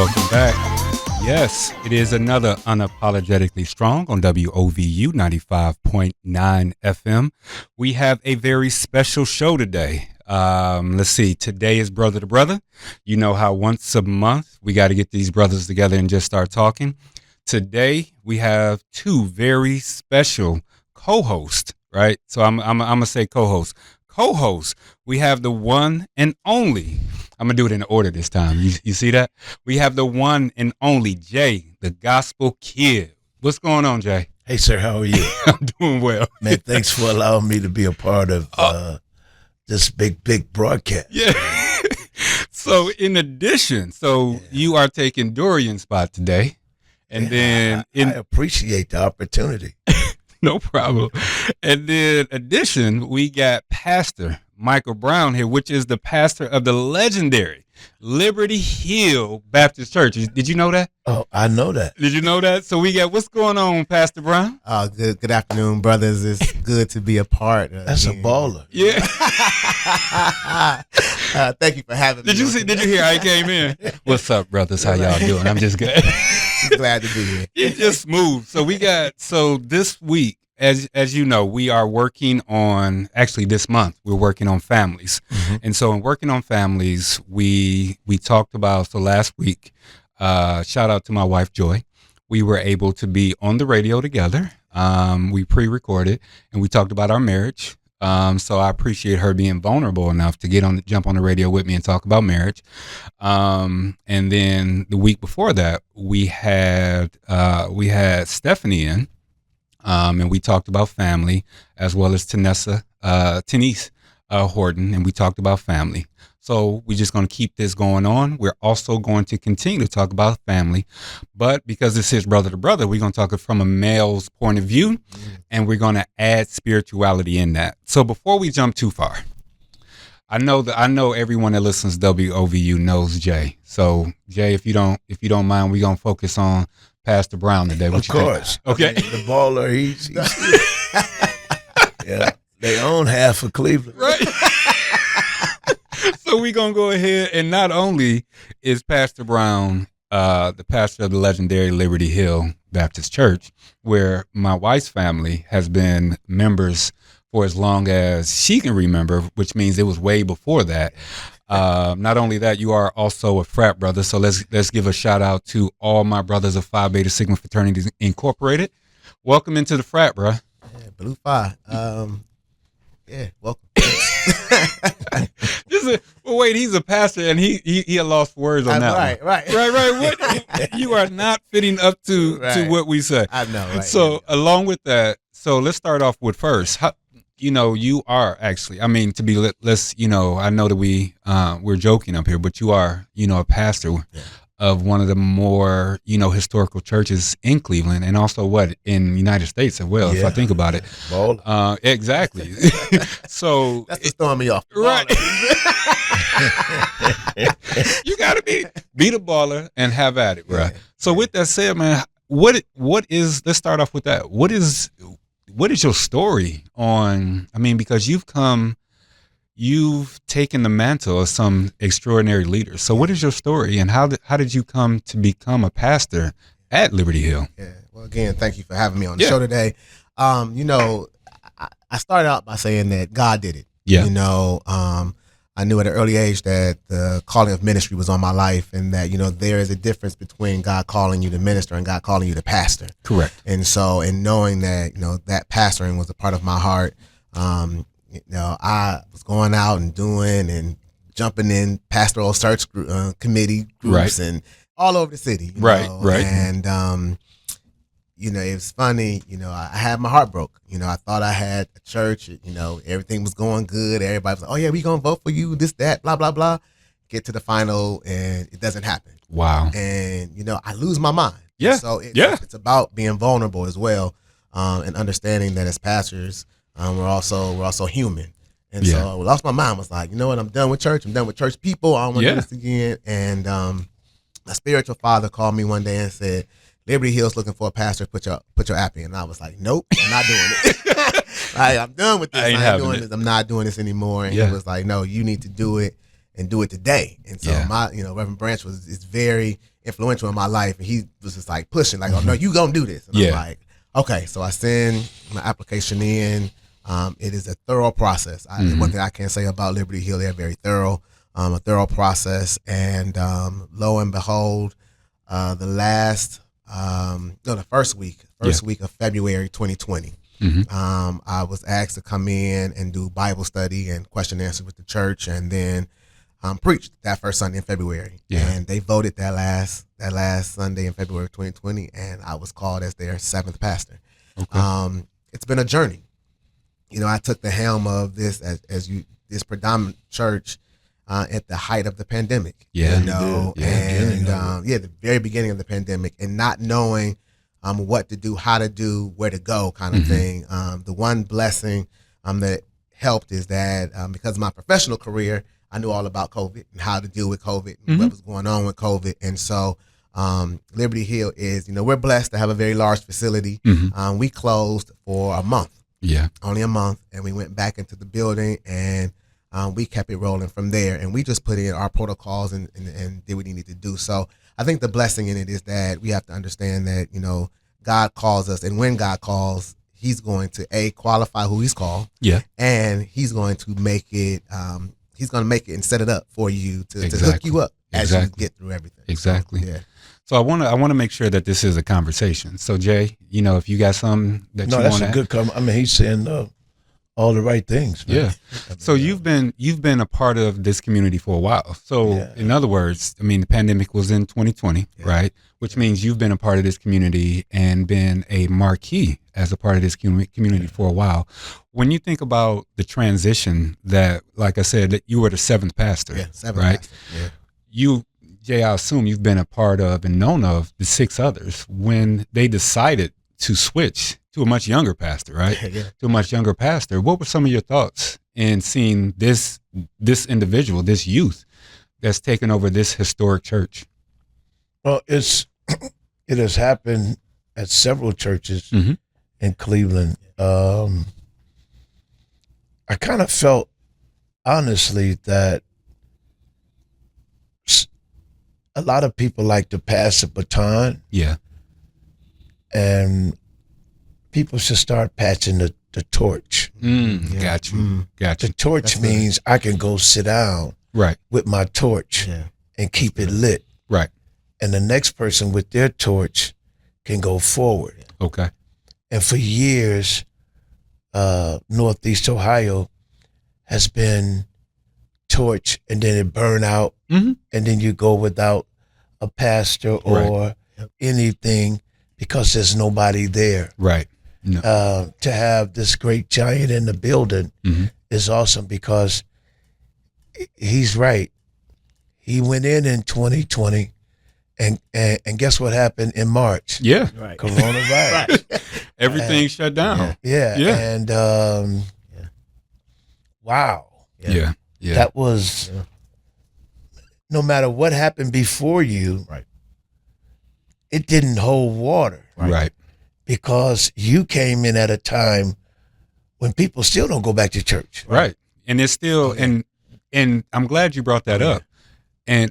Welcome back. Yes, it is another Unapologetically Strong on WOVU 95.9 FM. We have a very special show today. Let's see. Today is Brother to Brother. You know how once a month we got to get these brothers together and just start talking. Today we have two very special co-hosts, right? So I'm gonna say co-hosts. Co-hosts. We have the one and only. I'm going to do it in order this time. You see that? We have the one and only Jay, the Gospel Kid. What's going on, Jay? Hey, sir. How are you? I'm doing well. Man, thanks for allowing me to be a part of this big broadcast. Yeah. So in addition, you are taking Dorian's spot today. And then I appreciate the opportunity. No problem. And then addition, we got Pastor Michael Brown here, which is the pastor of the legendary Liberty Hill Baptist Church. Did you know that? Oh, I know that. Did you know that? So we got, what's going on, Pastor Brown? Good afternoon, brothers. It's good to be a part. That's a baller. Yeah. Thank you for having me. Did you hear how he came in? What's up, brothers? How y'all doing? I'm just good. Glad to be here. It just moved. So this week, as you know, we are working on, actually this month, we're working on families. Mm-hmm. And so in working on families, we talked about, so last week, shout out to my wife, Joy. We were able to be on the radio together. We pre-recorded and we talked about our marriage. So I appreciate her being vulnerable enough to jump on the radio with me and talk about marriage. And then the week before that, we had Stephanie in. And we talked about family, as well as Tenise Horton, and we talked about family. So we're just going to keep this going on. We're also going to continue to talk about family, but because this is brother to brother, we're going to talk it from a male's point of view, and we're going to add spirituality in that. So before we jump too far, I know everyone that listens to WOVU knows Jay. So Jay, if you don't mind, we're going to focus on Pastor Brown today. Of course. Okay. The baller, he's yeah. They own half of Cleveland. Right. So we're going to go ahead, and not only is Pastor Brown the pastor of the legendary Liberty Hill Baptist Church, where my wife's family has been members for as long as she can remember, which means it was way before that. Not only that, you are also a frat brother. So let's give a shout out to all my brothers of Phi Beta Sigma Fraternities Incorporated. Welcome into the frat, bro. Yeah, Blue Phi. Yeah, welcome. Wait, he's a pastor and he had lost words on that. Right. What you are not fitting up to what we say. I know. Right. So along with that, so let's start off with first. You are actually, I know that we're joking up here, but you are, a pastor of one of the more, historical churches in Cleveland, and also in the United States as well, if I think about it. Exactly. So that's what's throwing me off. Right. You got to be the baller and have at it, right? So with that said, man, let's start off with that. What is your story on, because you've taken the mantle of some extraordinary leaders. So what is your story, and how did you come to become a pastor at Liberty Hill? Yeah. Well, again, thank you for having me on the show today. I started out by saying that God did it. Yeah. I knew at an early age that the calling of ministry was on my life, and that, there is a difference between God calling you to minister and God calling you to pastor. Correct. And so, in knowing that, that pastoring was a part of my heart, I was going out and doing and jumping in pastoral search committee groups and all over the city. Right. And, it was funny, I had my heart broke. I thought I had a church, everything was going good. Everybody was like, oh yeah, we gonna vote for you, this, that, blah, blah, blah. Get to the final and it doesn't happen. Wow. And, I lose my mind. Yeah. So it's about being vulnerable as well, and understanding that as pastors, we're also human. And so I lost my mind. I was like, you know what, I'm done with church. I'm done with church people. I don't want to do this again. And my spiritual father called me one day and said, Liberty Hill's looking for a pastor. Put your app in. And I was like, nope, I'm not doing it. I'm done with this. I'm not doing this anymore. And he was like, no, you need to do it. and do it today. And so my, Reverend Branch is very influential in my life, and he was just like pushing, like, oh no, you gonna do this. And I'm like, okay. So I send my application in. It is a thorough process. One thing I can say about Liberty Hill, they're very thorough, a thorough process. And lo and behold, the first week of February 2020, I was asked to come in and do Bible study and question and answer with the church, and then preached that first Sunday in February. And they voted that last Sunday in February 2020, and I was called as their 7th pastor. Okay. It's been a journey. I took the helm of this this predominant church at the height of the pandemic. The very beginning of the pandemic, and not knowing what to do, how to do, where to go, kind of thing. The one blessing that helped is that because of my professional career, I knew all about COVID and how to deal with COVID and what was going on with COVID. And so Liberty Hill is, we're blessed to have a very large facility. We closed for a month. Only a month. And we went back into the building, and we kept it rolling from there. And we just put in our protocols and did what we needed to do. So I think the blessing in it is that we have to understand that, God calls us. And when God calls, he's going to qualify who he's called. And he's going to make it, and set it up for you to hook you up as you get through everything. Exactly. So I want to make sure that this is a conversation. So Jay, if you got something that you want to that's a good comment. I mean, he's saying all the right things, man. So you've been a part of this community for a while. So in other words, I mean, the pandemic was in 2020, right? Which means you've been a part of this community and been a marquee as a part of this community for a while. When you think about the transition that, like I said, that you were the 7th pastor, right? Jay, I assume you've been a part of and known of the 6 others when they decided to switch to a much younger pastor, right? To a much younger pastor. What were some of your thoughts in seeing this individual, this youth that's taken over this historic church? Well, it has happened at several churches in Cleveland. I kind of felt, honestly, that a lot of people like to pass the baton. And people should start passing the torch. Got you. The torch means I can go sit down with my torch and keep it lit. And the next person with their torch can go forward. Okay. And for years, Northeast Ohio has been torch, and then it burn out, and then you go without a pastor or anything because there's nobody there. To have this great giant in the building is awesome, because he's right. He went in 2020, and guess what happened in March? Coronavirus. Everything shut down. And wow. That was, no matter what happened before you, it didn't hold water. Because you came in at a time when people still don't go back to church. And it's still, and I'm glad you brought that up. And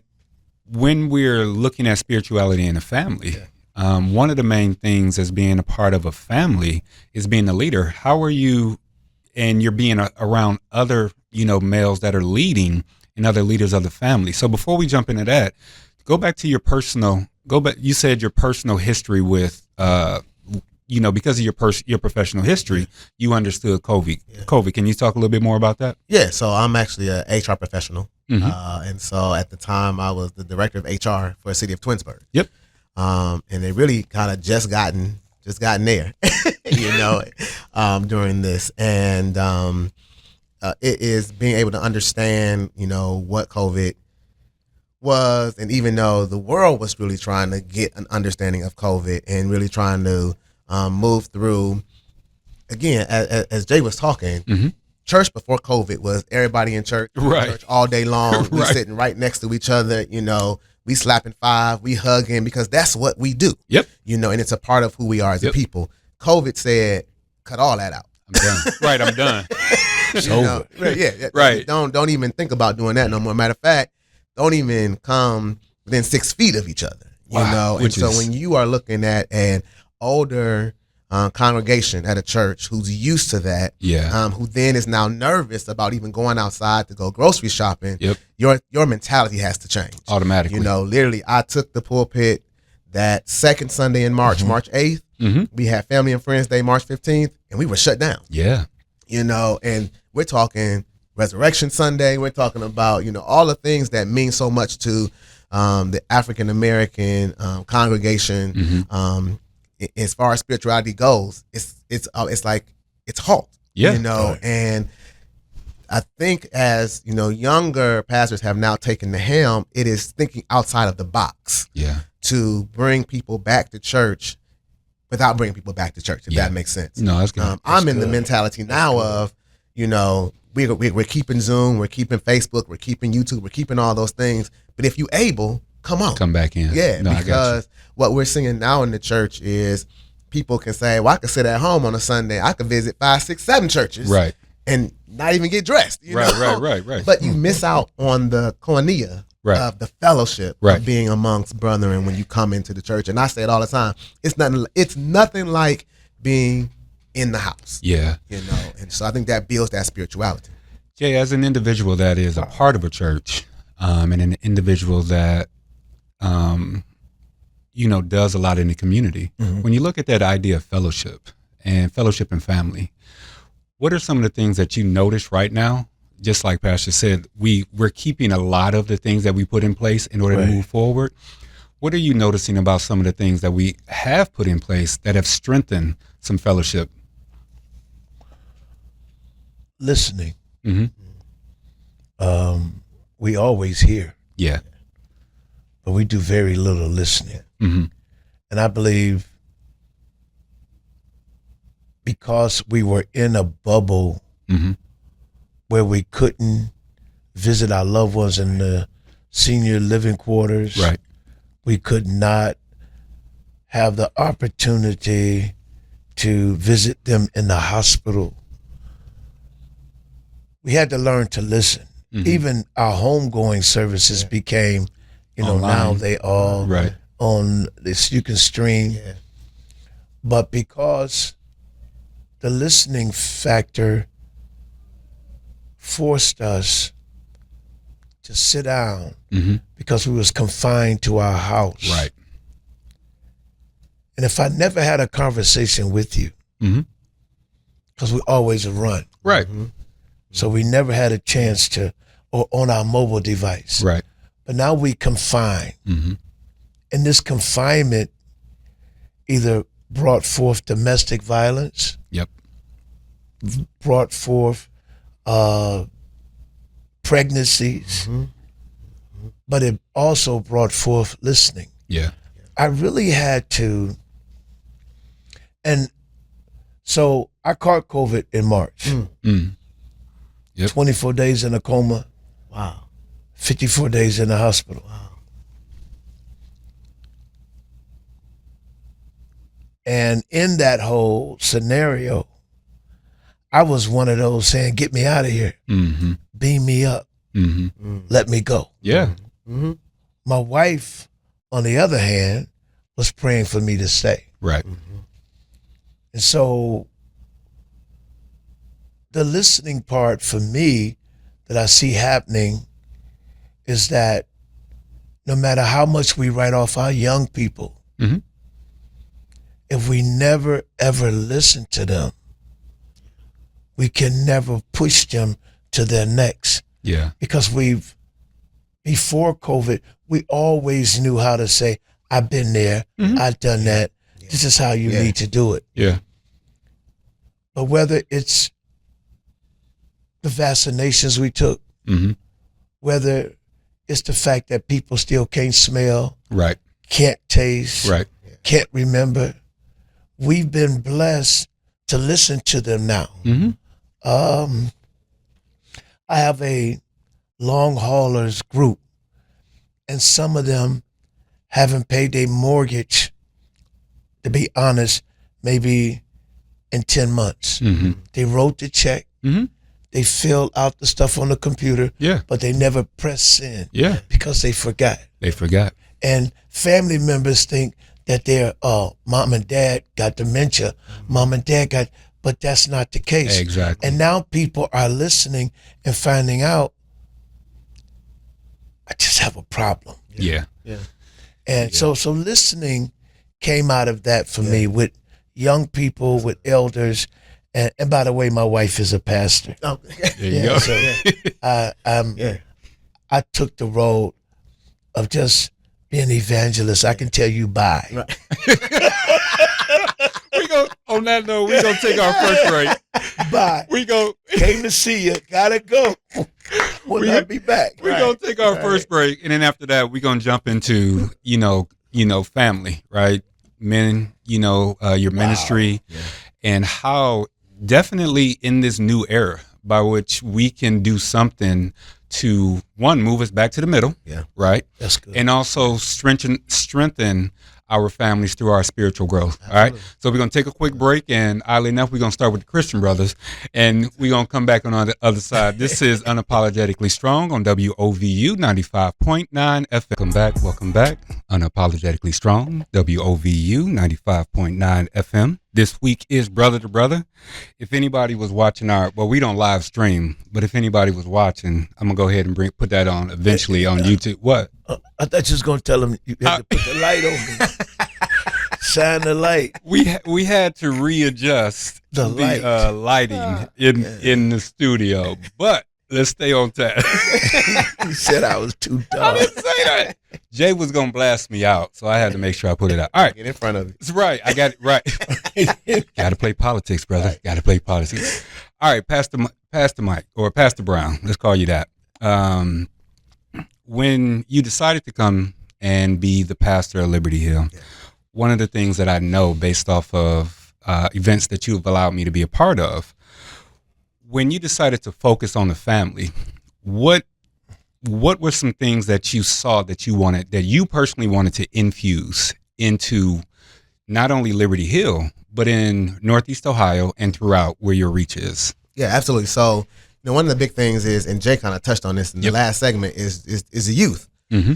when we're looking at spirituality in a family, one of the main things as being a part of a family is being a leader. How are you, and you're being around other, males that are leading and other leaders of the family. So before we jump into that, go back to you said your personal history with, because of your professional history, you understood COVID. Can you talk a little bit more about that? So I'm actually a HR professional. And so at the time I was the director of HR for the city of Twinsburg. And they really kind of just gotten there, during this. And it is being able to understand, what COVID was. And even though the world was really trying to get an understanding of COVID and really trying to move through, again, as Jay was talking, church before COVID was everybody in church, church all day long. We sitting right next to each other, we slapping five, we hugging, because that's what we do. And it's a part of who we are as a people. COVID said, cut all that out. I'm done. I'm done. It's You know, over. yeah. Right. Don't even think about doing that no more. Matter of fact, don't even come within 6 feet of each other. You Wow, know, and which so is- when you are looking at an older congregation at a church who's used to that, Yeah. who then is now nervous about even going outside to go grocery shopping, Yep. your mentality has to change. Automatically. You know, literally, I took the pulpit that second Sunday in March, March 8th. We had Family and Friends Day, March 15th, and we were shut down. Yeah. You know, and we're talking Resurrection Sunday. We're talking about, you know, all the things that mean so much to the African American congregation. As far as spirituality goes, it's like it's halt. Yeah. You know, Right. and I think as, you know, younger pastors have now taken the helm, it is thinking outside of the box Yeah. to bring people back to church without bringing people back to church, if Yeah. that makes sense. No, that's good. I'm in the good. mentality now of, you know, we're keeping Zoom, we're keeping Facebook, we're keeping YouTube, we're keeping all those things. But if you able, come on. Come back in. Yeah, No, I got you. because what we're seeing now in the church is people can say, well, I could sit at home on a Sunday. I could visit 5, 6, 7 churches. Right. And not even get dressed. You Right, know? right. But you miss out on the koinonia Right. of the fellowship Right. of being amongst brethren when you come into the church. And I say it all the time. It's nothing like being in the house. Yeah. You know, and so I think that builds that spirituality. Jay, as an individual that is a part of a church, and an individual that, you know, does a lot in the community, when you look at that idea of fellowship and family, what are some of the things that you notice right now? Just like Pastor said, we're keeping a lot of the things that we put in place in order to move forward. What are you noticing about some of the things that we have put in place that have strengthened some fellowship? Listening. Mm-hmm. We always hear, Yeah. but we do very little listening. Mm-hmm. And I believe because we were in a bubble Mm-hmm. where we couldn't visit our loved ones in the senior living quarters, Right. we could not have the opportunity to visit them in the hospital. We had to learn to listen. Even our homegoing services became, you know, Online. now they all Right. on this, you can stream. Yeah. But because the listening factor forced us to sit down because we was confined to our house. Right. And if I never had a conversation with you, because we always run, Right. so we never had a chance to, or on our mobile device. Right. But now we confine. And this confinement either brought forth domestic violence, Yep. brought forth pregnancies, but it also brought forth listening. Yeah. I really had to, and so I caught COVID in March. Yep. 24 days in a coma, Wow. 54 days in the hospital. And in that whole scenario, I was one of those saying, get me out of here, Mm-hmm. beam me up, let me go. Yeah. My wife, on the other hand, was praying for me to stay. Right. And so the listening part for me that I see happening is that no matter how much we write off our young people, if we never ever listen to them, we can never push them to their next. Yeah. Because before COVID, we always knew how to say, I've been there, I've done that. This is how you need to do it. Yeah. But whether it's the vaccinations we took, whether it's the fact that people still can't smell, Right. can't taste, Right. can't remember, we've been blessed to listen to them now. I have a long haulers group, and some of them haven't paid their mortgage, to be honest, maybe in 10 months. They wrote the check, they they fill out the stuff on the computer, but they never press send because they forgot. And family members think that their mom and dad got dementia, mom and dad got, but that's not the case. Exactly. And now people are listening and finding out, I just have a problem. Yeah. And so listening came out of that for me with young people, with elders. And by the way, my wife is a pastor. Oh. There you go. So I took the road of just being an evangelist. I can tell you bye. Right. On that note, we're gonna take our first break. Bye. Came to see you. Gotta go. I'll be back. We're gonna take our first break, and then after that, we're gonna jump into family, right? Men, your ministry, and how definitely in this new era by which we can do something to move us back to the middle, right? That's good. And also strengthen our families through our spiritual growth. Absolutely. All right. So we're going to take a quick break, and oddly enough, we're going to start with the Christian brothers, and we're going to come back on the other side. This is Unapologetically Strong on WOVU 95.9 FM. Welcome back. Unapologetically Strong, WOVU 95.9 FM. This week is Brother to Brother. If anybody was watching we don't live stream, but if anybody was watching, I'm going to go ahead and put that on eventually on YouTube. What? I thought you was going to tell them you had to put the light on me. Shine the light. We had to readjust the lighting in the studio, but let's stay on task. He said I was too dumb. I didn't say that. Jay was going to blast me out, so I had to make sure I put it out. All right. Get in front of it. That's right. I got it right. Got to play politics, brother. Right. Got to play politics. All right, Pastor Mike, or Pastor Brown, let's call you that. When you decided to come and be the pastor of Liberty Hill, one of the things that I know based off of events that you've allowed me to be a part of, when you decided to focus on the family, what were some things that you saw that you personally wanted to infuse into not only Liberty Hill, but in Northeast Ohio and throughout where your reach is? Yeah, absolutely. So, one of the big things is, and Jay kind of touched on this in the last segment, is the youth. Mm-hmm.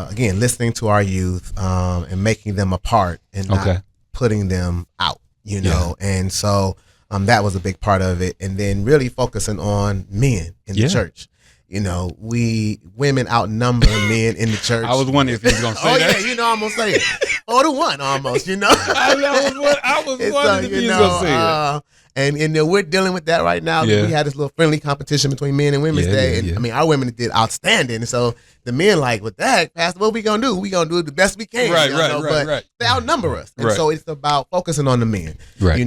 Again, listening to our youth and making them a part and not putting them out, and so that was a big part of it. And then really focusing on men in the church. Women outnumber men in the church. I was wondering if you were going to say that. Oh, yeah, I'm going to say it. 4-1 almost, I was wondering if you were going to say it. And we're dealing with that right now. Yeah. We had this little friendly competition between men and women's day. And I mean, our women did outstanding. And so the men with that, Pastor, what we going to do? We going to do the best we can. Right. They outnumber us. And so it's about focusing on the men. Right.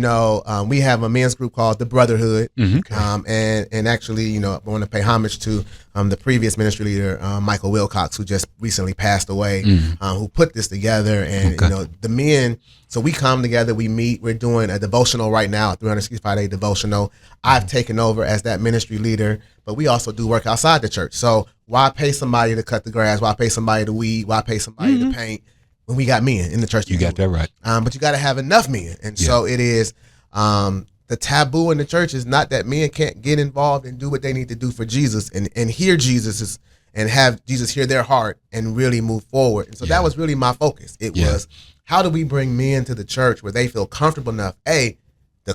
We have a men's group called the Brotherhood. Mm-hmm. And actually, I want to pay homage to the previous ministry leader, Michael Wilcox, who just recently passed away, who put this together. And, the men, so we come together, we meet, we're doing a devotional right now, a 365-day devotional. I've taken over as that ministry leader, but we also do work outside the church. So why pay somebody to cut the grass? Why pay somebody to weed? Why pay somebody to paint when we got men in the church? You got that right. But you got to have enough men. And so it is, the taboo in the church is not that men can't get involved and do what they need to do for Jesus and hear Jesus and have Jesus hear their heart and really move forward. And so that was really my focus. It was, how do we bring men to the church where they feel comfortable enough, to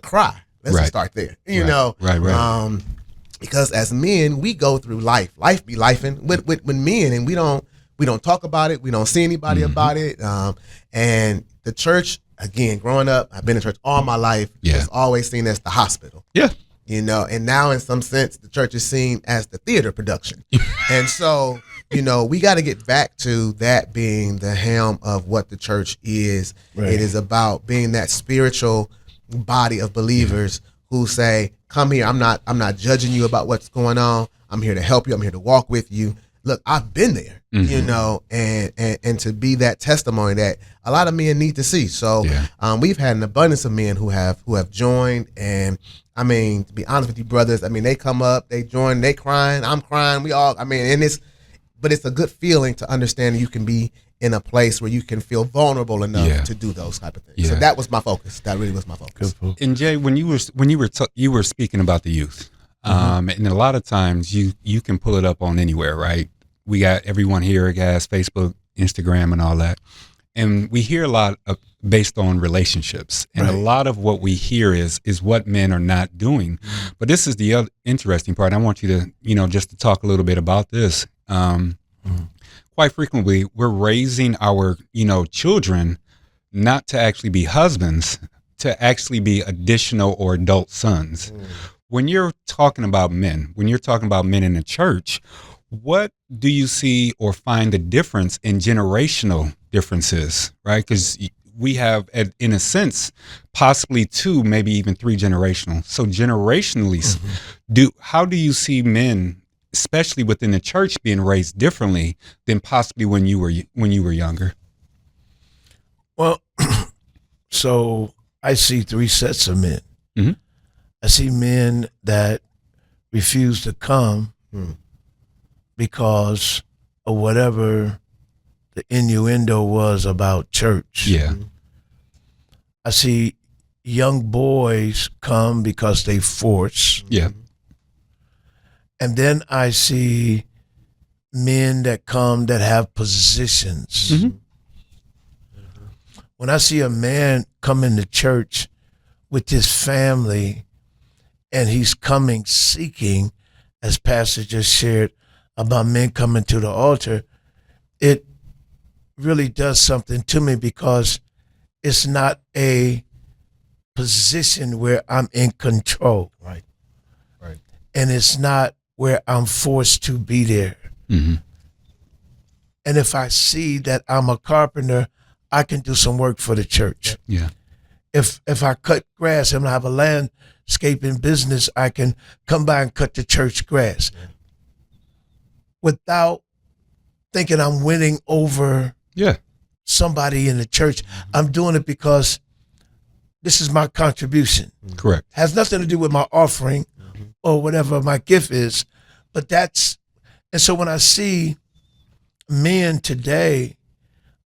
cry? Let's just start there. Right. Because as men, we go through life. Life be lifing with men, and we don't talk about it. We don't see anybody about it. And the church, again, growing up, I've been in church all my life. It's always seen as the hospital. Yeah. And now in some sense, the church is seen as the theater production. And so, we got to get back to that being the helm of what the church is. Right. It is about being that spiritual body of believers who say, come here. I'm not judging you about what's going on. I'm here to help you. I'm here to walk with you. Look, I've been there, and to be that testimony that a lot of men need to see. So we've had an abundance of men who have joined. And I mean, to be honest with you, brothers, I mean, they come up, they join, they crying, I'm crying. We all, but it's a good feeling to understand that you can be in a place where you can feel vulnerable enough to do those type of things. So that was my focus. That really was my focus. And Jay, when you were speaking about the youth, And a lot of times you can pull it up on anywhere, right? We got everyone here has Facebook, Instagram, and all that. And we hear a lot based on relationships. And a lot of what we hear is what men are not doing. But this is the other interesting part. I want you to, just to talk a little bit about this. Quite frequently, we're raising our, children not to actually be husbands, to actually be additional or adult sons. When you're talking about men, in the church, what do you see or find the difference in generational differences, right? Because we have, in a sense, possibly 2, maybe even 3 generational. So generationally, how do you see men, especially within the church, being raised differently than possibly when you were younger? Well, so I see 3 sets of men. I see men that refuse to come because of whatever the innuendo was about church. Yeah. I see young boys come because they force. Yeah. And then I see men that come that have positions. When I see a man come into church with his family and he's coming seeking, as Pastor just shared about men coming to the altar, it really does something to me because it's not a position where I'm in control. Right. And it's not where I'm forced to be there. And if I see that I'm a carpenter, I can do some work for the church. Yeah. If I cut grass and I have a landscaping business, I can come by and cut the church grass without thinking I'm winning over somebody in the church. I'm doing it because this is my contribution. Correct. Has nothing to do with my offering or whatever my gift is, but and so when I see men today,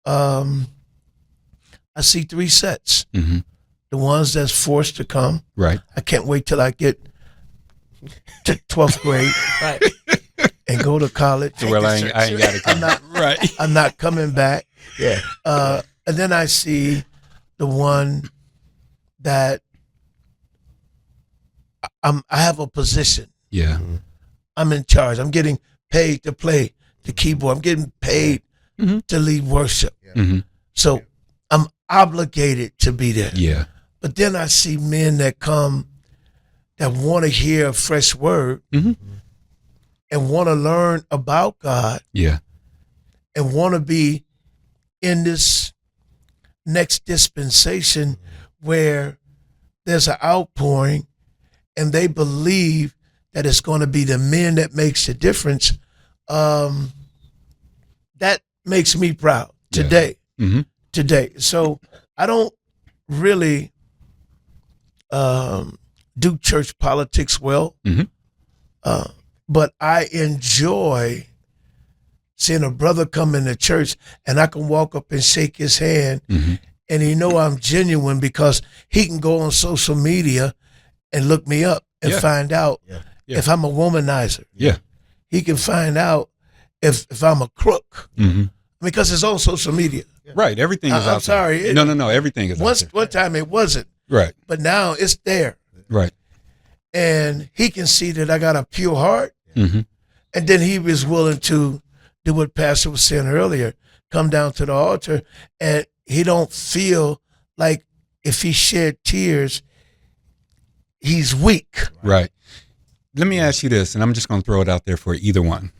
I see 3 sets. The ones that's forced to come. Right. I can't wait till I get to 12th grade and go to college. Well, I ain't got to come. I'm not coming back. Yeah. And then I see the one that I have a position. Yeah. I'm in charge. I'm getting paid to play the keyboard. I'm getting paid to lead worship. So I'm obligated to be there. Yeah. But then I see men that come that want to hear a fresh word and want to learn about God. Yeah. And want to be in this next dispensation where there's an outpouring and they believe that it's going to be the men that makes the difference. That makes me proud today. Today. So I don't really do church politics well, but I enjoy seeing a brother come into church and I can walk up and shake his hand and he know I'm genuine because he can go on social media and look me up and find out if I'm a womanizer. Yeah. He can find out if I'm a crook because it's on social media. Right. Everything is out there. I'm sorry. No. Everything is out there. One time it wasn't. Right. But now it's there. Right. And he can see that I got a pure heart. And then he was willing to do what Pastor was saying earlier, come down to the altar, and he don't feel like if he shed tears, he's weak. Right. Let me ask you this, and I'm just going to throw it out there for either one.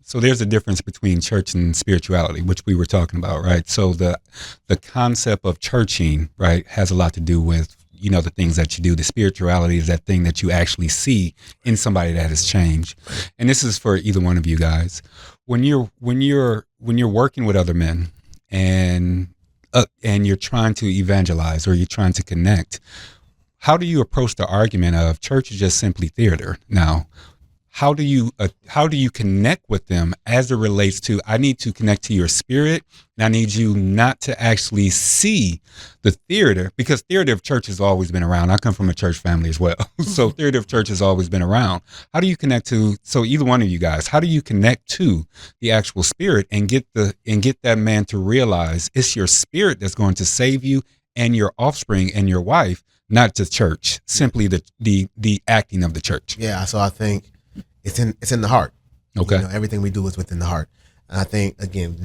So there's a difference between church and spirituality, which we were talking about, right? So the concept of churching, right, has a lot to do with, the things that you do. The spirituality is that thing that you actually see in somebody that has changed. And this is for either one of you guys. When you're working with other men and you're trying to evangelize or you're trying to connect, how do you approach the argument of church is just simply theater? Now, how do you connect with them as it relates to, I need to connect to your spirit, and I need you not to actually see the theater, because theater of church has always been around. I come from a church family as well. So theater of church has always been around. How do you connect to, so either one of you guys, how do you connect to the actual spirit and get that man to realize it's your spirit that's going to save you and your offspring and your wife, not the church, simply the acting of the church? Yeah, so I think it's in the heart. Okay. Everything we do is within the heart. And I think, again,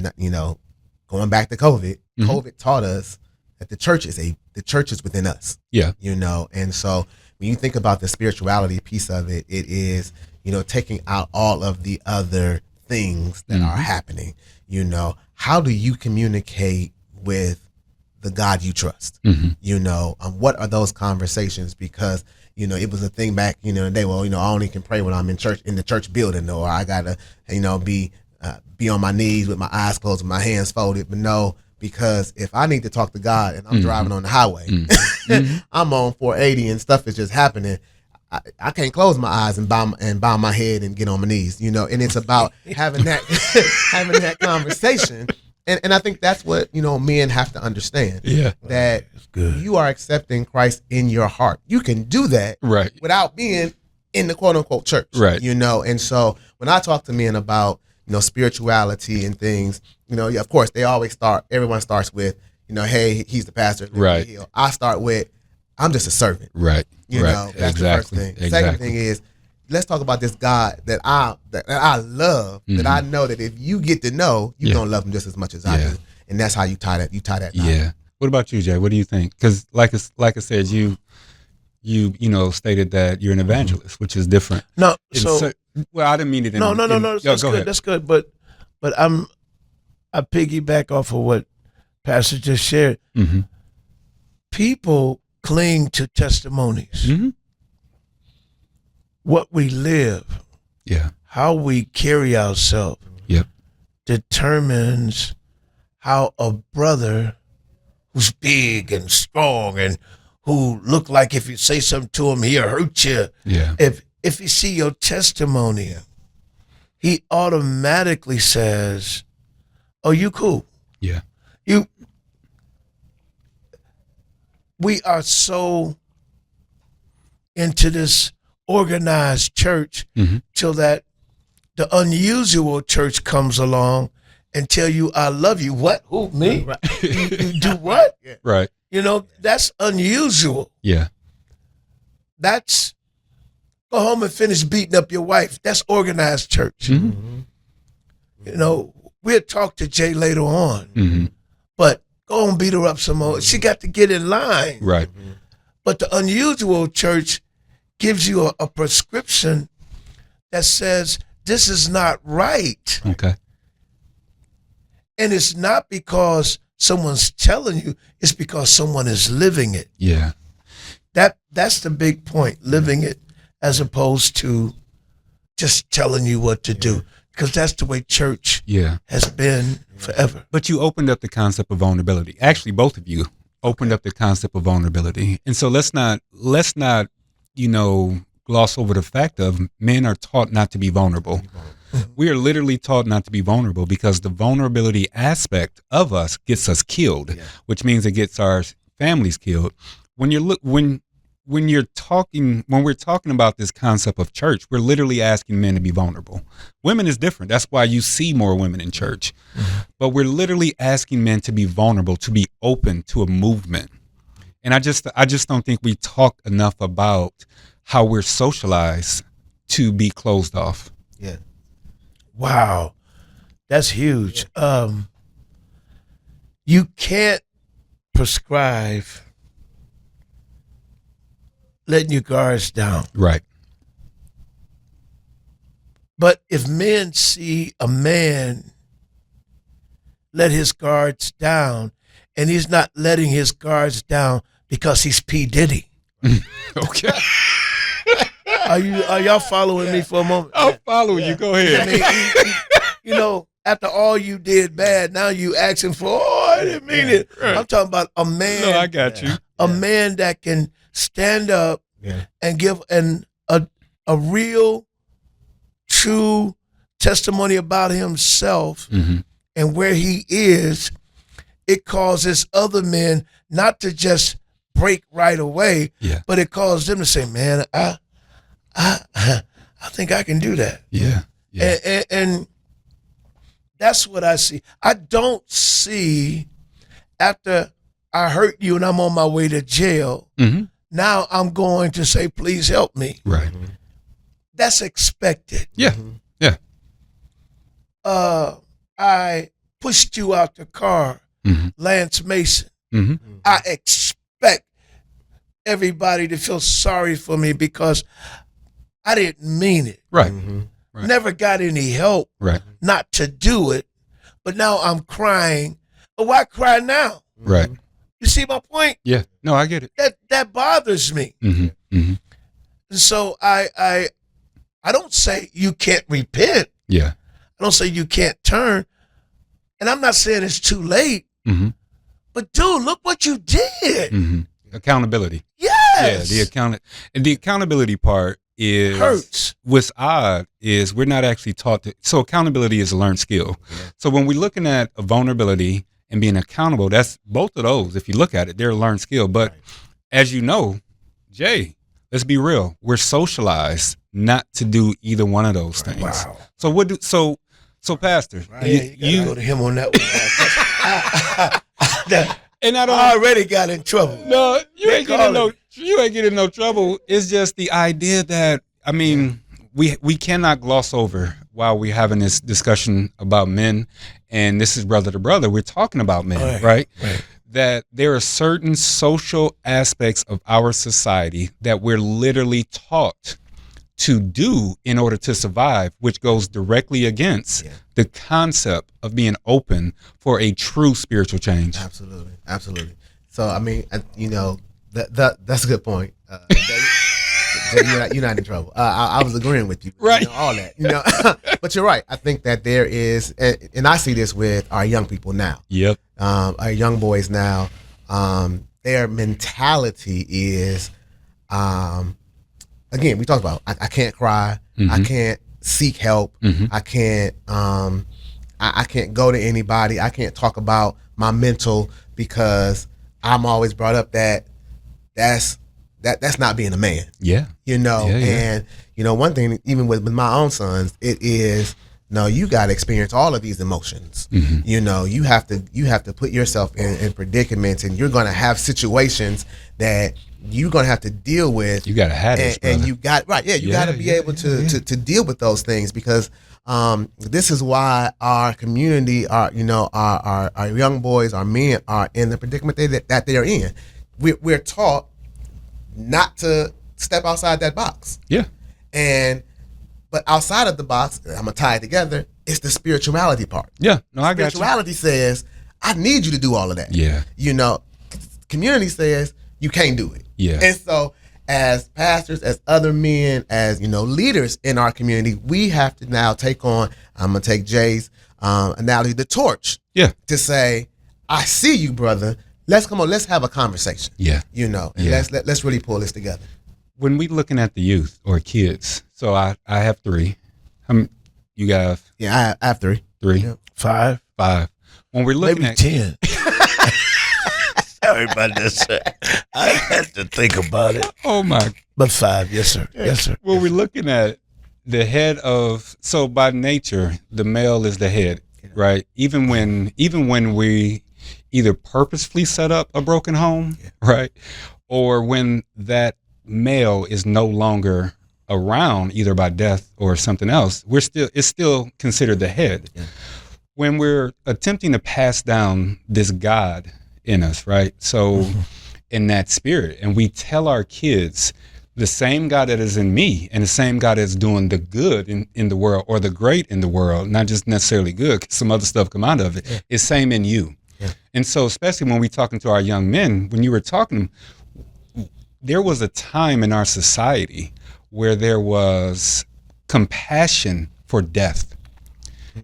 going back to COVID, COVID taught us that the church is within us. Yeah. And so when you think about the spirituality piece of it, it is, taking out all of the other things that are happening. How do you communicate with the God you trust? What are those conversations? Because it was a thing back in the day. Well, I only can pray when I'm in the church building, or I gotta be on my knees with my eyes closed and my hands folded. But no, because if I need to talk to God and I'm driving on the highway, I'm on 480 and stuff is just happening, I can't close my eyes and bow my head and get on my knees, and it's about having that conversation. And I think that's what, men have to understand. Yeah. That you are accepting Christ in your heart. You can do that without being in the quote unquote church. Right. And so when I talk to men about, spirituality and things, of course everyone starts with, hey, he's the pastor. Right. I start with, I'm just a servant. Right. That's the first thing. Exactly. Second thing is, let's talk about this God that I love, that I know that if you get to know, you're going to love him just as much as I do. And that's how you tie that knot. Yeah. What about you, Jay? What do you think? Because like I said, you stated that you're an evangelist, which is different. No, well, I didn't mean it. No. That's good. That's good. But I piggyback off of what Pastor just shared. Mm-hmm. People cling to testimonies. Mm-hmm. What we live, how we carry ourselves, determines how a brother who's big and strong and who look like if you say something to him, he'll hurt you. Yeah. If he see your testimony, he automatically says, "Oh, you cool." Yeah. We are so into this organized church till that the unusual church comes along and tell you, "I love you." What? Who? Me? Right. You do what? Yeah. Right. That's unusual. Yeah. That's go home and finish beating up your wife. That's organized church. Mm-hmm. We'll talk to Jay later on, but go and beat her up some more. She got to get in line. Right. But the unusual church gives you a prescription that says this is not right. Okay. And it's not because someone's telling you, it's because someone is living it. Yeah. That's the big point, living it, as opposed to just telling you what to do. Because that's the way church has been forever. But you opened up the concept of vulnerability. Actually, both of you opened up the concept of vulnerability. And so let's not gloss over the fact of men are taught not to be vulnerable. We are literally taught not to be vulnerable because the vulnerability aspect of us gets us killed, which means it gets our families killed. When we're talking about this concept of church, we're literally asking men to be vulnerable. Women is different. That's why you see more women in church. But we're literally asking men to be vulnerable, to be open to a movement. And I just don't think we talk enough about how we're socialized to be closed off. Yeah. Wow. That's huge. You can't prescribe letting your guards down. Right. But if men see a man let his guards down, and he's not letting his guards down because he's P. Diddy. Okay. Are y'all following me for a moment? I'm following you. Go ahead. I mean, after all you did bad, now you asking for, I didn't mean it. Right. I'm talking about a man. No, I got you. A man that can stand up and give a real true testimony about himself and where he is, it causes other men not to just break right away, but it causes them to say, man, I think I can do that. And that's what I see. I don't see, after I hurt you and I'm on my way to jail, now I'm going to say, please help me. Right. That's expected. Yeah. Yeah. I pushed you out the car, Lance Mason. I expect everybody to feel sorry for me because I didn't mean it. Right. Right. Never got any help not to do it, but now I'm crying. But why cry now? Right. You see my point? Yeah. No, I get it. That bothers me. And so I don't say you can't repent. Yeah. I don't say you can't turn. And I'm not saying it's too late. But dude, look what you did. Accountability. Yes. Yeah, the accountability part is hurts. What's odd is we're not actually taught to. So accountability is a learned skill. So when we're looking at a vulnerability and being accountable, that's both of those. If you look at it, they're a learned skill. But as you know, Jay, let's be real. We're socialized not to do either one of those things. Wow. So so Pastor, you gotta go to him on that one. And I already got in trouble. No, you ain't getting in no trouble. It's just the idea that, I mean, we cannot gloss over while we're having this discussion about men, and this is brother to brother. We're talking about men, right? That there are certain social aspects of our society that we're literally taught to do in order to survive, which goes directly against the concept of being open for a true spiritual change. Absolutely. So, I mean, you know, that's a good point. You're not in trouble. I was agreeing with you, right? You know, all that, you know. But you're right. I think that there is, and I see this with our young people now. Yep. Our young boys now. Their mentality is, again, we talked about. I can't cry. I can't seek help. I can't. I can't go to anybody. I can't talk about my mental because I'm always brought up that that's not being a man. Yeah. You know, and you know, one thing, even with my own sons, it is, no, you got to experience all of these emotions. You know, you have to put yourself in predicaments, and you're going to have situations that you're going to have to deal with. You got to have it, and you got you got to be able to deal with those things, because this is why our community, our young boys, our men are in the predicament that they're in. We're taught not to step outside that box. Yeah. But outside of the box, I'm gonna tie it together, it's the spirituality part. Yeah. No, I got you. Spirituality says, I need you to do all of that. Yeah. You know, community says you can't do it. Yeah. And so as pastors, as other men, as, you know, leaders in our community, we have to now take on, I'm gonna take Jay's analogy, the torch. Yeah. To say, I see you, brother. Let's have a conversation. Yeah. You know, and let's really pull this together. When we looking at the youth or kids, so I have 3. You have? Yeah, I have 3. 3. Yeah. 5. When we're looking maybe at 10. Sorry about that. I had to think about it. Oh my! But 5, yes sir, yes sir. Well, we're looking at the head of. So by nature, the male is the head, right? Even when we either purposefully set up a broken home, right, or when that male is no longer around, either by death or something else, it's still considered the head. Yeah. When we're attempting to pass down this God in us, right? So in that spirit, and we tell our kids the same God that is in me and the same God that's doing the good in the world, or the great in the world, not just necessarily good, 'cause some other stuff come out of it, is same in you. Yeah. And so especially when we're talking to our young men, when you were talking, there was a time in our society where there was compassion for death.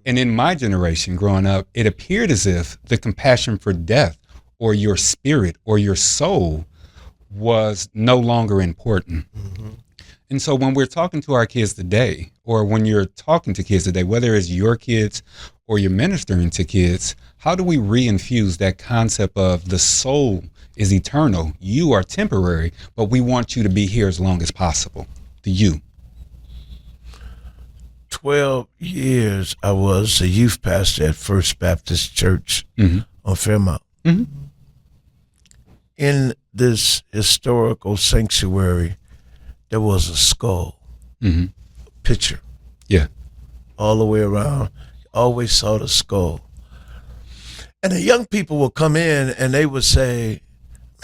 And in my generation growing up, it appeared as if the compassion for death or your spirit or your soul was no longer important. And so when we're talking to our kids today, or when you're talking to kids today, whether it's your kids or you're ministering to kids, how do we reinfuse that concept of the soul is eternal, you are temporary, but we want you to be here as long as possible? To you. 12 years I was a youth pastor at First Baptist Church on Fairmount. In this historical sanctuary, there was a skull, picture. Yeah. All the way around. Always saw the skull. And the young people would come in and they would say,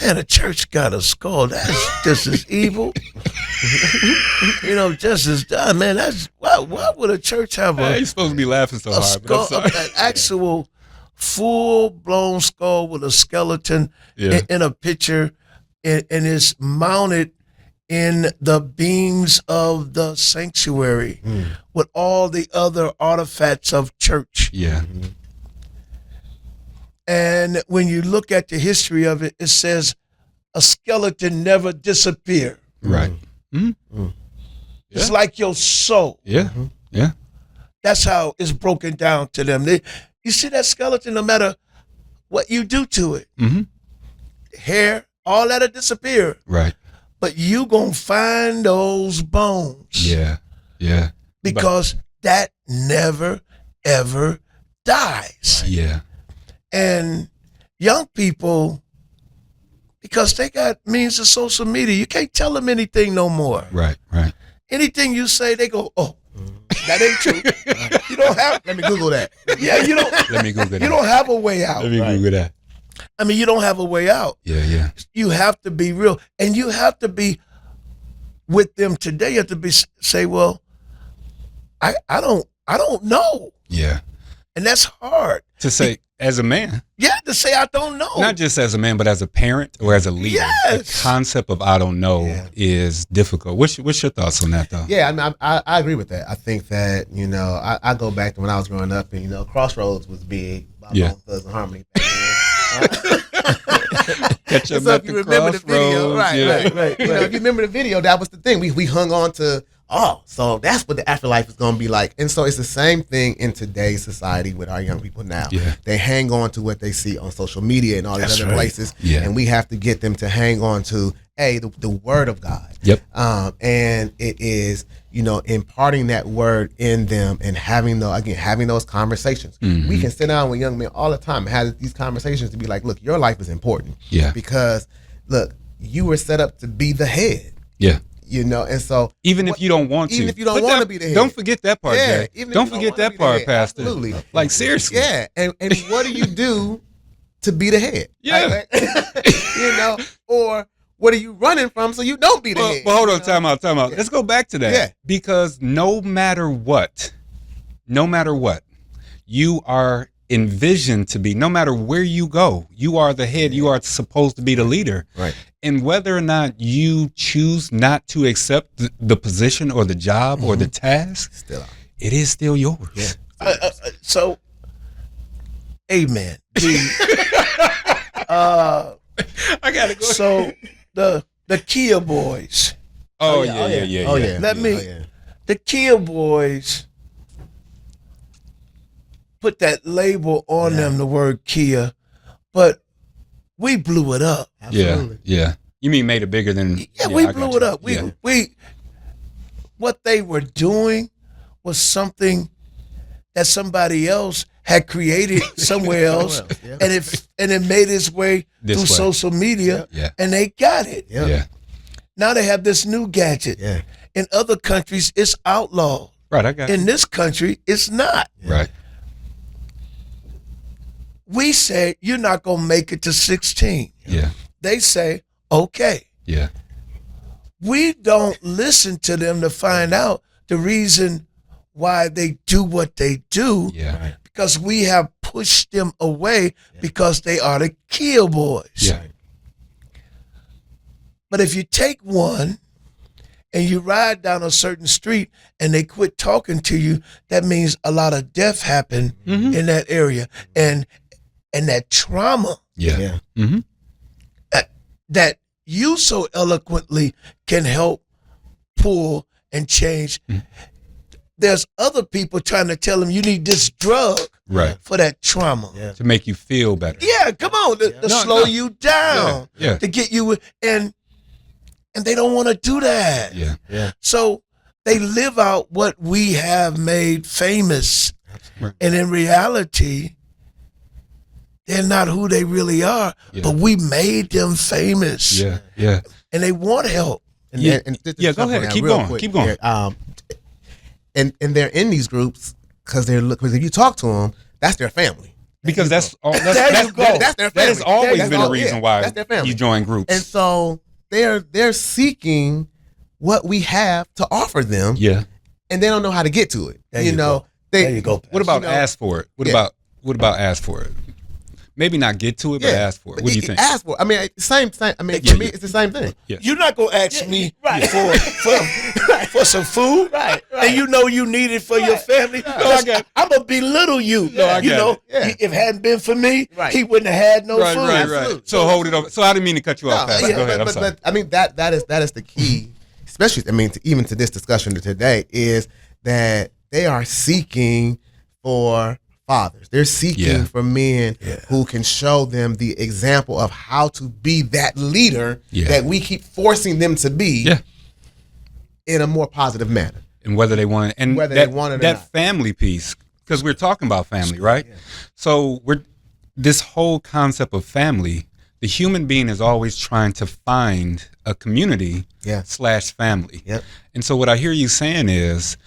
man, the church got a skull. That's just as evil. Just as dumb, man. That's why would a church have You're supposed to be laughing so hard, skull, but I'm sorry. an actual full-blown skull with a skeleton in a picture, and it's mounted in the beams of the sanctuary with all the other artifacts of church. Yeah. And when you look at the history of it, it says a skeleton never disappear. Right. It's like your soul. Yeah. Yeah. That's how it's broken down to them. You see that skeleton, no matter what you do to it, hair, all that'll disappear. Right. But you gonna find those bones. Yeah. Yeah. Because that never, ever dies. Yeah. And young people, because they got means of social media, you can't tell them anything no more. Right. Right. Anything you say, they go, oh, that ain't true. You don't have. Let me Google that. Yeah, you don't. Let me Google that. You don't have a way out. Let me Google that. I mean, you don't have a way out. Yeah. Yeah. You have to be real, and you have to be with them today. You have to say, well, I don't know, Yeah. and that's hard To say as a man, Yeah, to say I don't know. not just as a man, but as a parent or as a leader. Yes. The concept of I don't know is difficult. What's your thoughts on that, though? Yeah, I mean, I agree with that. I think that, I go back to when I was growing up and, Crossroads was big. By Bone Thugs and Harmony. Catch up So at if you the remember the video, crossroads. right. If you remember the video, that was the thing. We hung on to, so that's what the afterlife is going to be like. And so it's the same thing in today's society with our young people now. Yeah. They hang on to what they see on social media and all these other places. Yeah. And we have to get them to hang on to, the word of God. Yep. And it is, imparting that word in them and having those conversations. Mm-hmm. We can sit down with young men all the time and have these conversations to be like, look, your life is important. Yeah. Because look, you were set up to be the head. Yeah. And so Even if you don't want to. even if you don't want to be the head. Don't forget that part, Yeah, Jay. even if Don't you don't forget wanna that be the part, head. Pastor. Absolutely. Like, seriously. Yeah. And what do you do to be the head? Yeah. Or what are you running from so you don't be the head? But hold on, time out. Yeah. Let's go back to that. Yeah. Because no matter what, you are envisioned to be, no matter where you go, you are the head, you are supposed to be the leader. Right. And whether or not you choose not to accept the position or the job or the task, it is still yours. Yeah. So, amen. I gotta go. So the Kia Boys. Oh, yeah. The Kia Boys put that label on them, the word Kia, but we blew it up. Absolutely. Yeah. You mean made it bigger than? Yeah, we I got blew you. it up. Yeah. We what they were doing was something that somebody else had created somewhere else, Yeah. and it made its way This through way. social media, Yeah. and they got it. Yeah. Now they have this new gadget. Yeah. In other countries, it's outlawed. Right, I got In this country, it's not. you. Right. We say you're not gonna make it to 16. Yeah. They say, okay. Yeah. We don't listen to them to find out the reason why they do what they do, Yeah. because we have pushed them away because they are the Kia Boys. Yeah. But if you take one and you ride down a certain street and they quit talking to you, that means a lot of death happened in that area. And that trauma Yeah. Mm-hmm. that you so eloquently can help pull and change. there's other people trying to tell them you need this drug Right. for that trauma. Yeah. To make you feel better. Yeah, come on, to slow you down, Yeah. to get you, and they don't want to do that. Yeah. Yeah. So they live out what we have made famous, Right. and in reality, they're not who they really are. Yeah. But we made them famous, Yeah. Yeah. and they want help. And Yeah. and just Yeah, go jump on ahead. that Keep real going. quick Keep going. here. And they're in these groups because if you talk to them, that's their family. Because that's all. There you go. That's their That family. has always That's been all- a reason yeah, why that's their family. you join groups. And so they're seeking what we have to offer them, yeah. and they don't know how to get to it. There you go. They, There you go. What about You know, ask for it? What about ask for it? Maybe not get to it, but ask for it. What do you think? Ask for it. I mean, same. I mean, Yeah, for me, yeah. it's the same thing. Yeah. You're not gonna ask me right. for some food, Right. and you know you need it for your family. I got it. I'm gonna belittle you. No, I you got know, it. Yeah. if it hadn't been for me, Right. he wouldn't have had no food. Absolutely. So hold it over. So I didn't mean to cut you off. Pastor. Yeah, Go ahead. I'm but, sorry. but I mean that is the key, especially even to this discussion today, is that they are seeking for fathers. They're seeking for men who can show them the example of how to be that leader that we keep forcing them to be in a more positive manner. And whether they want it, and Whether that, they want it or that not. family piece, because we're talking about family, right? So this whole concept of family. The human being is always trying to find a community / family. Yep. And so what I hear you saying is,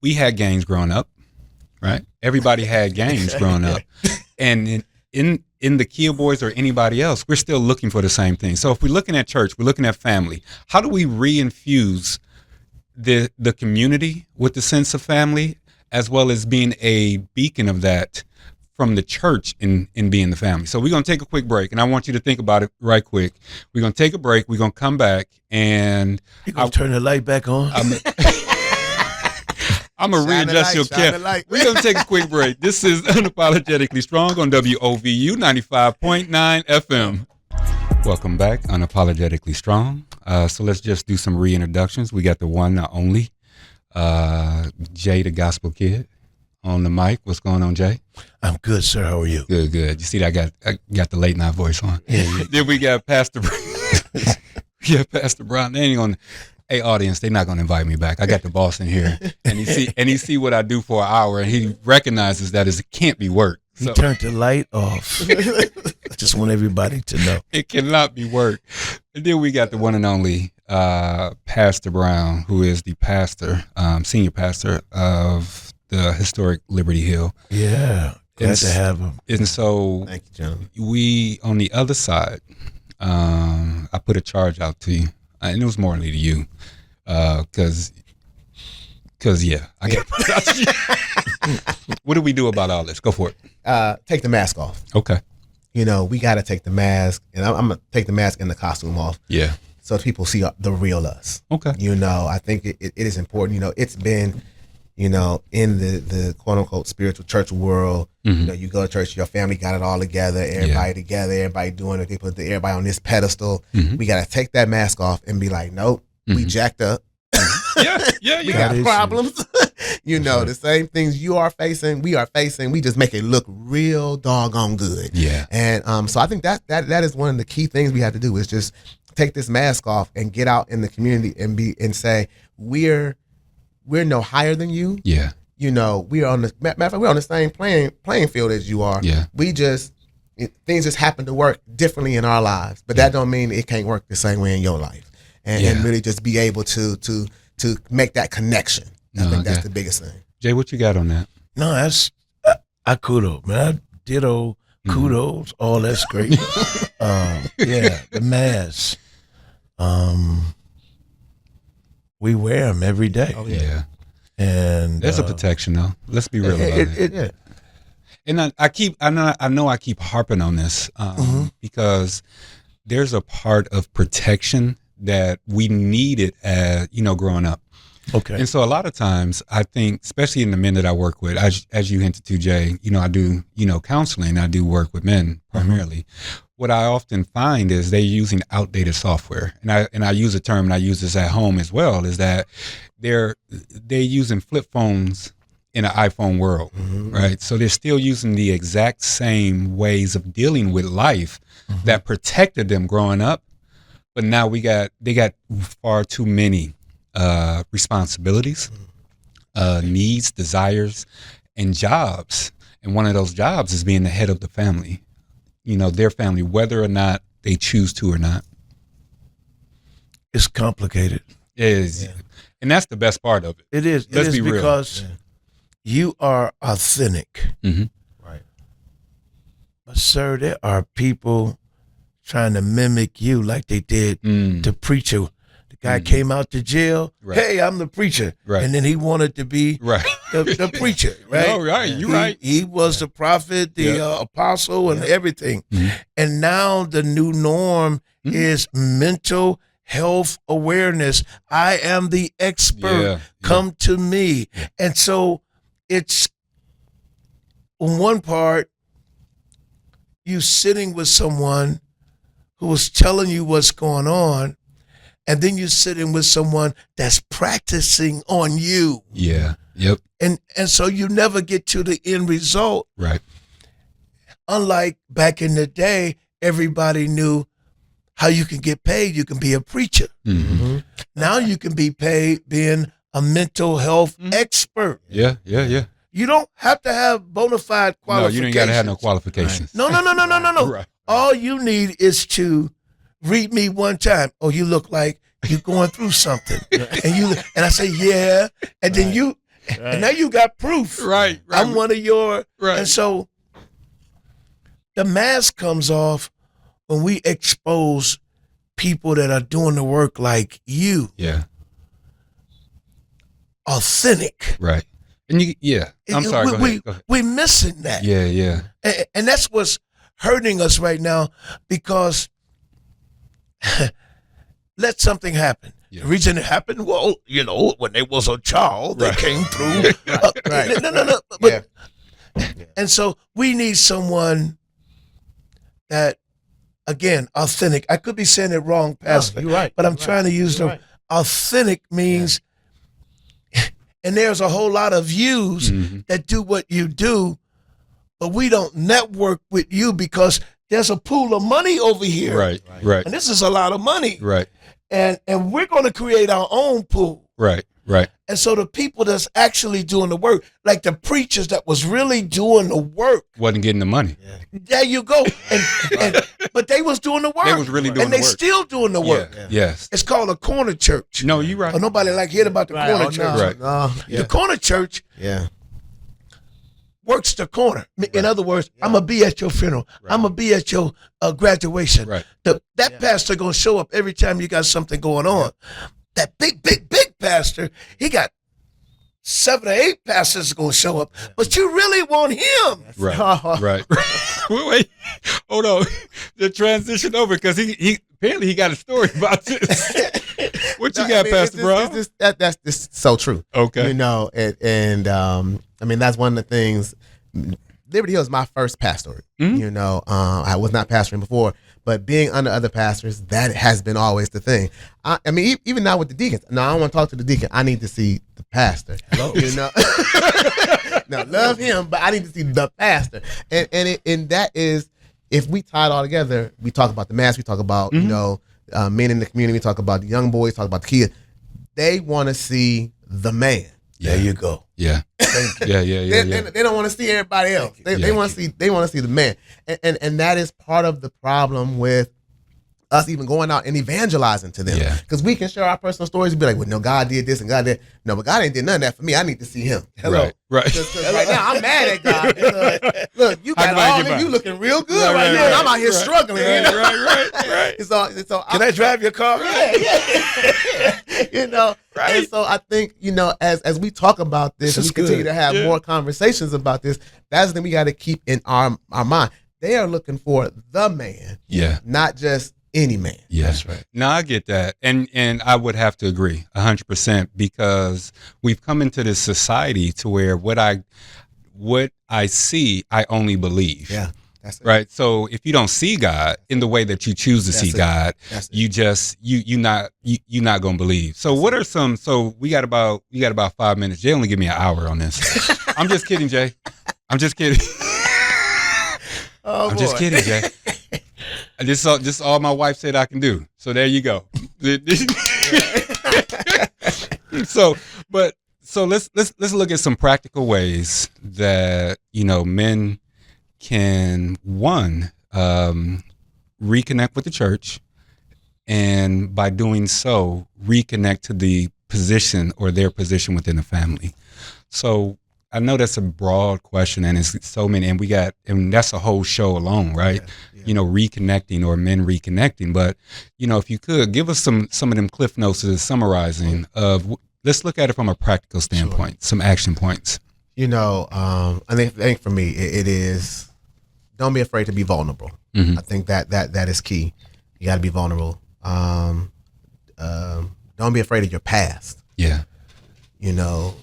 we had gangs growing up, right? Everybody had gangs growing up, and in the Kia Boys or anybody else, we're still looking for the same thing. So if we're looking at church, we're looking at family. How do we reinfuse the community with the sense of family, as well as being a beacon of that from the church in being the family? So we're going to take a quick break, and I want you to think about it right quick. We're going to take a break. We're going to come back, and You gonna turn the light back on? I'm going to Shine the readjust light, your shine the cap. light. We're going to take a quick break. This is Unapologetically Strong on WOVU 95.9 FM. Welcome back, Unapologetically Strong. So let's just do some reintroductions. We got the one, the only, Jay the Gospel Kid on the mic. What's going on, Jay? I'm good, sir. How are you? Good, good. You see that I got the late night voice on. Then we got Pastor Pastor Brown. They ain't gonna. Hey, audience, they're not gonna invite me back. I got the boss in here, and he see what I do for an hour, and he recognizes that it can't be work. He So turned the light off. Just want everybody to know. it cannot be work. And then we got the one and only Pastor Brown, who is the pastor, senior pastor of the historic Liberty Hill. Yeah, glad And to have him. And so Thank you, gentlemen. we, on the other side, I put a charge out to you, and it was morally to you, because I got put out to you. What do we do about all this? Go for it. Take the mask off. Okay. You know, we got to take the mask, and I'm going to take the mask and the costume off Yeah. so people see the real us. Okay. You know, I think it is important. You know, it's been, you know, in the quote unquote spiritual church world, you know, you go to church, your family got it all together, everybody together, everybody doing it. They put everybody on this pedestal. We got to take that mask off and be like, nope, we jacked up. Yeah. We got issues. problems. You know, the same things you are facing, we are facing. We just make it look real doggone good. Yeah. And so I think that is one of the key things we have to do is just take this mask off and get out in the community and say we're no higher than you. Yeah. You know, we are on the matter of fact, we're on the same playing field as you are. Yeah. We just things just happen to work differently in our lives, but that don't mean it can't work the same way in your life. And really just be able to make that connection. I think that's the biggest thing. Jay, what you got on that? No, that's I kudos, man. I ditto kudos. All that's great. Yeah, the mask. We wear them every day. Oh, Yeah. And There's a protection though. Let's be real about it. Yeah. And I know I keep harping on this because there's a part of protection that we needed growing up. Okay. And so a lot of times I think, especially in the men that I work with, as you hinted to, Jay, I do, counseling. I do work with men primarily. What I often find is they're using outdated software. And I use a term, and I use this at home as well, is that they're using flip phones in an iPhone world, right? So they're still using the exact same ways of dealing with life that protected them growing up, but now they got far too many responsibilities, needs, desires, and jobs. And one of those jobs is being the head of the family, their family, whether or not they choose to or not. It's complicated. It is. Yeah. And that's the best part of it. It is. Let's be real. Because you are authentic. Right. But, sir, there are people trying to mimic you like they did the preacher. The guy came out to jail. Right. Hey, I'm the preacher. Right. And then he wanted to be the preacher. Right. Oh, right. You're right. He was the prophet, the apostle, and everything. And now the new norm is mental health awareness. I am the expert. Come to me. And so it's, on one part, you sitting with someone who was telling you what's going on, and then you're sitting with someone that's practicing on you. Yeah. Yep. And so you never get to the end result. Right. Unlike back in the day, everybody knew how you can get paid. You can be a preacher. Now you can be paid being a mental health expert. Yeah. You don't have to have bona fide qualifications. No, you ain't got to have no qualifications. No. Right. All you need is to read me one time. Oh, you look like you're going through something. And I say, yeah. And then and now you got proof. Right. I'm one of your. Right. And so the mask comes off when we expose people that are doing the work like you. Yeah. Authentic. Right. And I'm sorry. Go ahead. We're missing that. Yeah. And that's what's hurting us right now, because let something happen. Yeah. The reason it happened, well, when they was a child, they came through. Right. No. But, and so we need someone that, again, authentic. I could be saying it wrong, Pastor. You're right. But I'm trying to use the authentic means, and there's a whole lot of yous that do what you do, but we don't network with you because there's a pool of money over here. Right. And this is a lot of money. Right. And we're going to create our own pool. Right. And so the people that's actually doing the work, like the preachers that was really doing the work, wasn't getting the money. There you go. But they was doing the work. They was really doing the work. And the they work. Still doing the work. Yeah. Yes. It's called a corner church. No, you're right. Oh, nobody like hearing about the corner church. Right. The corner church works the corner. In other words, I'm going to be at your funeral. I'm going to be at your graduation. Right. That pastor going to show up every time you got something going on. That big pastor, he got 7 or 8 pastors going to show up, but you really want him. Right. Wait, hold on. The transition over, because he apparently he got a story about this. What you got, Pastor Brown? That's just so true. Okay. And I mean, that's one of the things. Liberty Hill is my first pastorate. I was not pastoring before, but being under other pastors, that has been always the thing. I mean, even now with the deacons. No, I don't want to talk to the deacon. I need to see the pastor. Now, love him, but I need to see the pastor. And that is, if we tie it all together, we talk about the mass, we talk about men in the community, we talk about the young boys, talk about the kids. They want to see the man. There you go. Yeah. Yeah. They don't want to see everybody else. They want to see. They want to see the man, and that is part of the problem with us even going out and evangelizing to them. Because we can share our personal stories and be like, well, no, God did this and God did. No, but God ain't did none of that for me. I need to see him. Hello. Right. Because right now I'm mad at God. Look, you got all this. You looking real good right now. And I'm out here struggling. Right. So can I drive your car? Yeah. Right. And so I think, as we talk about this and we continue to have more conversations about this, that's the thing we got to keep in our mind. They are looking for the man. Not just any man. Yeah. That's right. No, I get that. And I would have to agree 100%, because we've come into this society to where what I see, I only believe. Yeah. That's it. Right. So if you don't see God in the way that you choose to see God, you're not gonna believe. So what are some? So we got about 5 minutes. Jay only give me an hour on this. I'm just kidding, Jay. I'm just kidding. I'm just kidding, Jay. This is all my wife said I can do. So there you go. So let's look at some practical ways that men can reconnect with the church, and by doing so, reconnect to the position or their position within the family. So I know that's a broad question, and it's so many, and that's a whole show alone, right? Yeah. Reconnecting or men reconnecting. But if you could give us some of them cliff notes as summarizing of. Let's look at it from a practical standpoint, some action points. I think for me, it is, don't be afraid to be vulnerable. Mm-hmm. I think that is key. You got to be vulnerable. Don't be afraid of your past. Yeah. The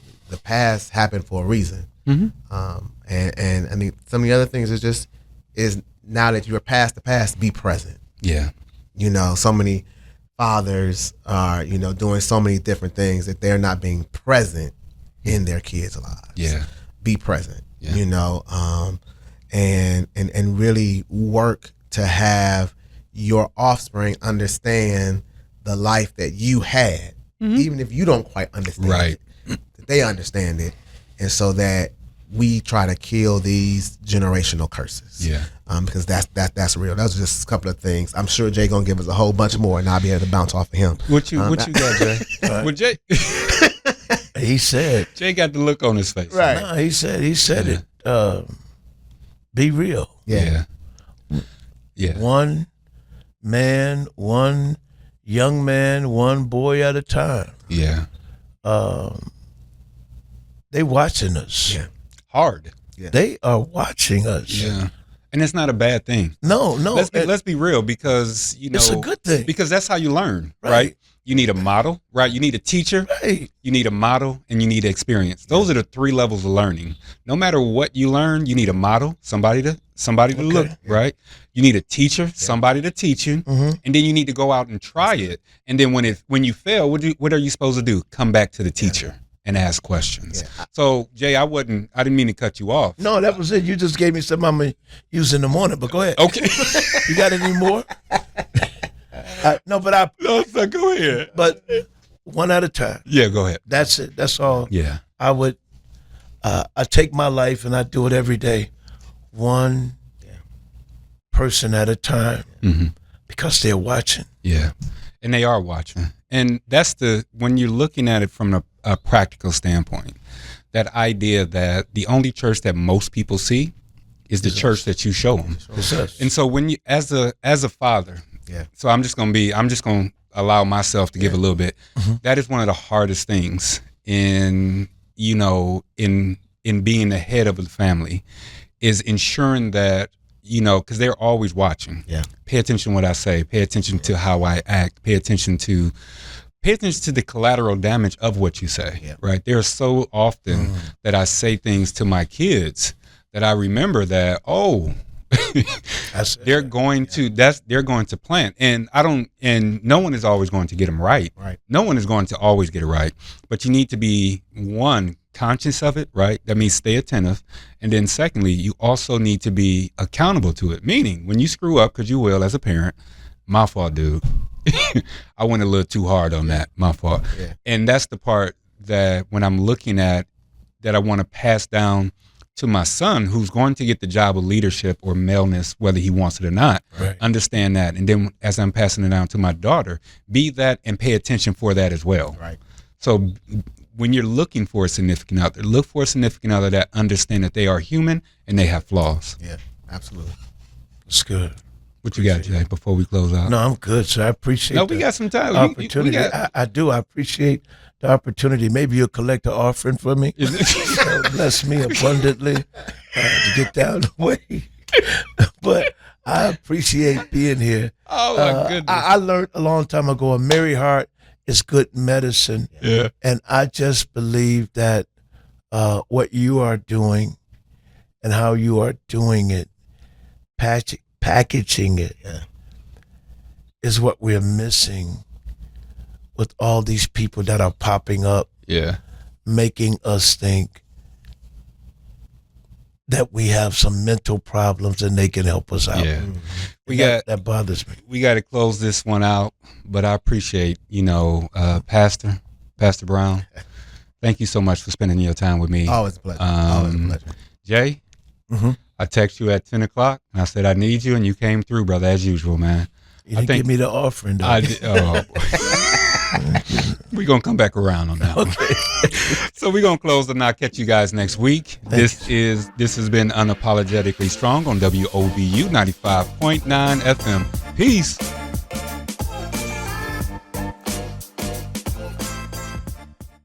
past happened for a reason. Mm-hmm. And I mean, some of the other things is now that you're past the past, be present. Yeah. So many fathers are, doing so many different things that they're not being present in their kids' lives. Yeah. Be present, and really work to have your offspring understand the life that you had, even if you don't quite understand it, that they understand it. And so that we try to kill these generational curses. Yeah. Because that's real. Those are just a couple of things. I'm sure Jay gonna give us a whole bunch more, and I'll be able to bounce off of him. What you got, Jay? Well, Jay, he said Jay got the look on his face. Right. No, he said it. Be real. Yeah. One man, one young man, one boy at a time. Yeah. They watching us. Yeah. Hard. Yeah. They are watching us. Yeah. And it's not a bad thing. No. Let's be real, because it's a good thing. Because that's how you learn, right? You need a model, right? You need a teacher, right? You need a model, and you need experience. Those are the 3 levels of learning. No matter what you learn, you need a model, somebody to look, right? You need a teacher, somebody to teach you, and then you need to go out and try it. And then when you fail, what are you supposed to do? Come back to the teacher and ask questions. Yeah. So Jay, I didn't mean to cut you off. No, that was it. You just gave me something I'm gonna use in the morning. But go ahead. Okay. You got any more? No, so go ahead. But one at a time. Yeah, go ahead. That's it. That's all. Yeah. I would. I take my life and I do it every day, one person at a time, because they're watching. Yeah, and they are watching. And that's when you're looking at it from a practical standpoint, that idea that the only church that most people see is the church that you show them. And so when you, as a father, so I'm just going to allow myself to give a little bit. That is one of the hardest things in being the head of the family, is ensuring that, because they're always watching. Yeah. Pay attention to what I say. Pay attention to how I act. Pay attention to the collateral damage of what you say, right? There's so often that I say things to my kids that I remember that, they're going to plant, and no one is always going to get them right. Right. No one is going to always get it right, but you need to be, one, conscious of it, right? That means stay attentive. And then secondly, you also need to be accountable to it. Meaning when you screw up, because you will as a parent, my fault, dude. I went a little too hard on that, my fault. Yeah. And that's the part that when I'm looking at, that I want to pass down to my son, who's going to get the job of leadership or maleness, whether he wants it or not. Right. Understand that. And then as I'm passing it down to my daughter, be that and pay attention for that as well. Right. So when you're looking for a significant other, look for a significant other that understand that they are human and they have flaws. Yeah, absolutely. That's good. What you got, Jay, before we close out? No, I'm good, sir. I appreciate we got some time. Opportunity. I do. I appreciate the opportunity. Maybe you'll collect an offering for me. So bless me abundantly to get down the way. But I appreciate being here. Oh, my goodness. I learned a long time ago, a merry heart is good medicine. Yeah. And I just believe that what you are doing and how you are doing it packaging it is what we're missing with all these people that are popping up, making us think that we have some mental problems and they can help us out. Yeah. That bothers me. We got to close this one out, but I appreciate, Pastor Brown. Thank you so much for spending your time with me. Always a pleasure. Jay, I text you at 10 o'clock and I said, I need you. And you came through, brother, as usual, man. You didn't give me the offering, though. I did. Oh, we're going to come back around on that one. So we're going to close and I'll catch you guys next week. This has been Unapologetically Strong on WOBU 95.9 FM. Peace.